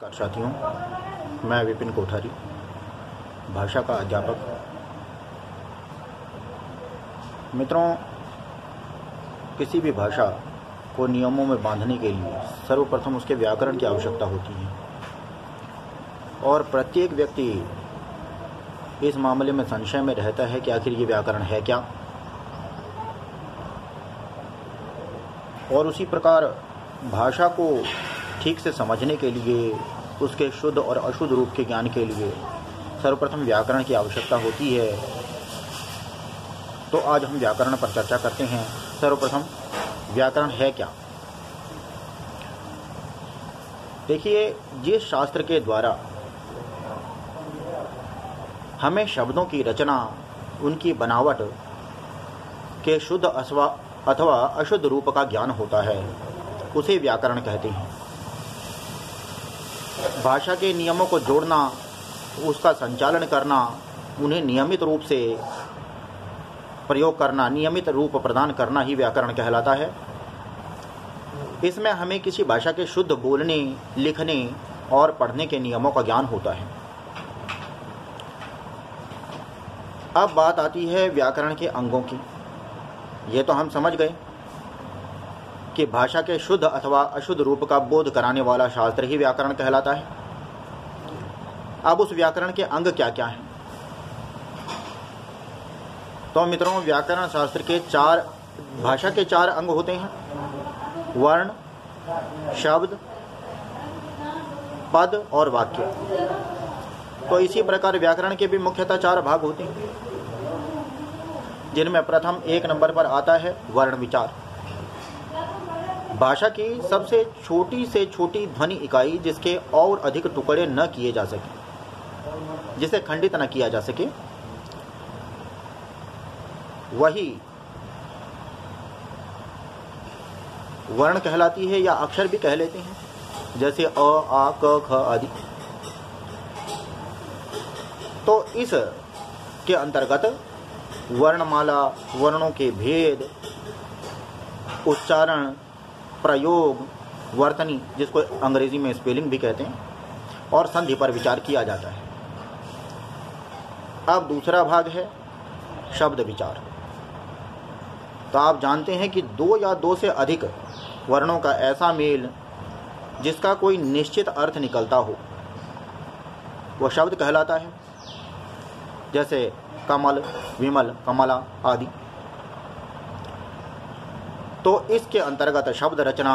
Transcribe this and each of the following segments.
नमस्कार साथियों, मैं विपिन कोठारी, भाषा का अध्यापक। मित्रों, किसी भी भाषा को नियमों में बांधने के लिए सर्वप्रथम उसके व्याकरण की आवश्यकता होती है और प्रत्येक व्यक्ति इस मामले में संशय में रहता है कि आखिर ये व्याकरण है क्या। और उसी प्रकार भाषा को ठीक से समझने के लिए, उसके शुद्ध और अशुद्ध रूप के ज्ञान के लिए सर्वप्रथम व्याकरण की आवश्यकता होती है। तो आज हम व्याकरण पर चर्चा करते हैं। सर्वप्रथम व्याकरण है क्या? देखिए, जिस शास्त्र के द्वारा हमें शब्दों की रचना, उनकी बनावट के शुद्ध अथवा अशुद्ध रूप का ज्ञान होता है, उसे व्याकरण कहते हैं। भाषा के नियमों को जोड़ना, उसका संचालन करना, उन्हें नियमित रूप से प्रयोग करना, नियमित रूप प्रदान करना ही व्याकरण कहलाता है। इसमें हमें किसी भाषा के शुद्ध बोलने, लिखने और पढ़ने के नियमों का ज्ञान होता है। अब बात आती है व्याकरण के अंगों की। ये तो हम समझ गए कि भाषा के शुद्ध अथवा अशुद्ध रूप का बोध कराने वाला शास्त्र ही व्याकरण कहलाता है। अब उस व्याकरण के अंग क्या क्या हैं? तो मित्रों, व्याकरण शास्त्र के भाषा के चार अंग होते हैं: वर्ण, शब्द, पद और वाक्य। तो इसी प्रकार व्याकरण के भी मुख्यतः चार भाग होते हैं, जिनमें प्रथम एक नंबर पर आता है वर्ण विचार। भाषा की सबसे छोटी से छोटी ध्वनि इकाई, जिसके और अधिक टुकड़े न किए जा सके, जिसे खंडित न किया जा सके, वही वर्ण कहलाती है, या अक्षर भी कह लेते हैं, जैसे अ, आ, क, ख आदि। तो इस के अंतर्गत वर्णमाला, वर्णों के भेद, उच्चारण, प्रयोग, वर्तनी, जिसको अंग्रेजी में स्पेलिंग भी कहते हैं, और संधि पर विचार किया जाता है। अब दूसरा भाग है शब्द विचार। तो आप जानते हैं कि दो या दो से अधिक वर्णों का ऐसा मेल जिसका कोई निश्चित अर्थ निकलता हो, वह शब्द कहलाता है, जैसे कमल, विमल, कमला आदि। तो इसके अंतर्गत शब्द रचना,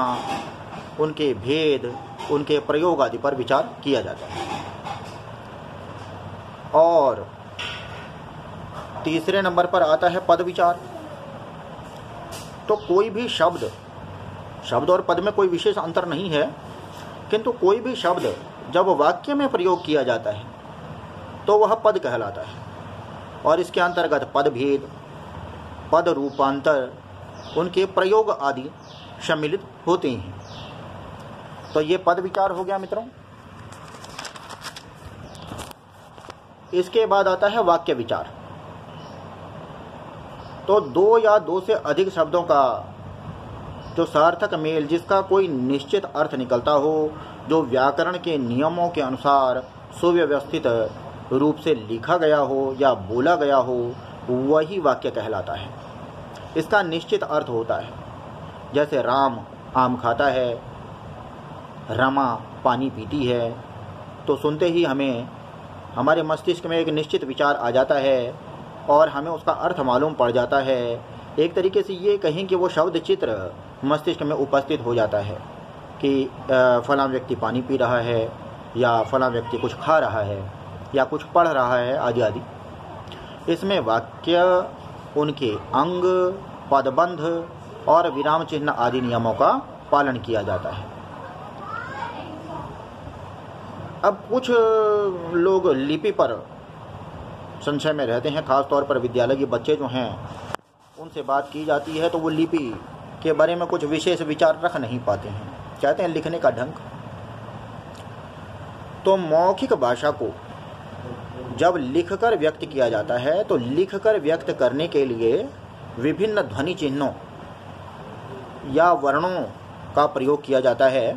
उनके भेद, उनके प्रयोग आदि पर विचार किया जाता है। और तीसरे नंबर पर आता है पद विचार। तो कोई भी शब्द और पद में कोई विशेष अंतर नहीं है, किंतु कोई भी शब्द जब वाक्य में प्रयोग किया जाता है तो वह पद कहलाता है। और इसके अंतर्गत पद भेद, पद रूपांतर, उनके प्रयोग आदि सम्मिलित होते हैं। तो ये पद विचार हो गया मित्रों। इसके बाद आता है वाक्य विचार। तो दो या दो से अधिक शब्दों का जो सार्थक मेल, जिसका कोई निश्चित अर्थ निकलता हो, जो व्याकरण के नियमों के अनुसार सुव्यवस्थित रूप से लिखा गया हो या बोला गया हो, वही वाक्य कहलाता है। इसका निश्चित अर्थ होता है, जैसे राम आम खाता है, रमा पानी पीती है। तो सुनते ही हमें हमारे मस्तिष्क में एक निश्चित विचार आ जाता है और हमें उसका अर्थ मालूम पड़ जाता है। एक तरीके से ये कहें कि वो शब्द चित्र मस्तिष्क में उपस्थित हो जाता है कि फलां व्यक्ति पानी पी रहा है, या फलां व्यक्ति कुछ खा रहा है, या कुछ पढ़ रहा है आदि आदि। इसमें वाक्य, उनके अंग, पदबंध और विराम चिन्ह आदि नियमों का पालन किया जाता है। अब कुछ लोग लिपि पर संशय में रहते हैं, खास तौर पर विद्यालय के बच्चे जो हैं, उनसे बात की जाती है तो वो लिपि के बारे में कुछ विशेष विचार रख नहीं पाते हैं, कहते हैं लिखने का ढंग। तो मौखिक भाषा को जब लिखकर व्यक्त किया जाता है, तो लिखकर व्यक्त करने के लिए विभिन्न ध्वनि चिन्हों या वर्णों का प्रयोग किया जाता है।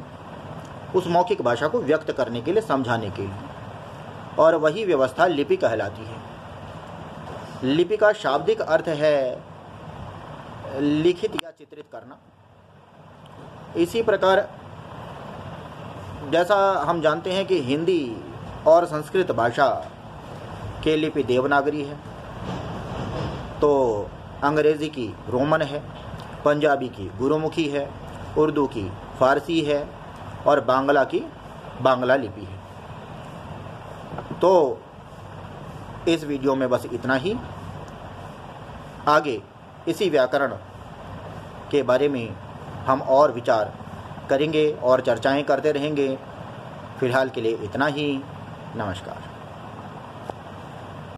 उस मौखिक भाषा को व्यक्त करने के लिए, समझाने के लिए, और वही व्यवस्था लिपि कहलाती है। लिपि का शाब्दिक अर्थ है लिखित या चित्रित करना। इसी प्रकार जैसा हम जानते हैं कि हिंदी और संस्कृत भाषा के लिपि देवनागरी है, तो अंग्रेज़ी की रोमन है, पंजाबी की गुरुमुखी है, उर्दू की फारसी है और बांग्ला की बांग्ला लिपि है। तो इस वीडियो में बस इतना ही। आगे इसी व्याकरण के बारे में हम और विचार करेंगे और चर्चाएं करते रहेंगे। फिलहाल के लिए इतना ही। नमस्कार।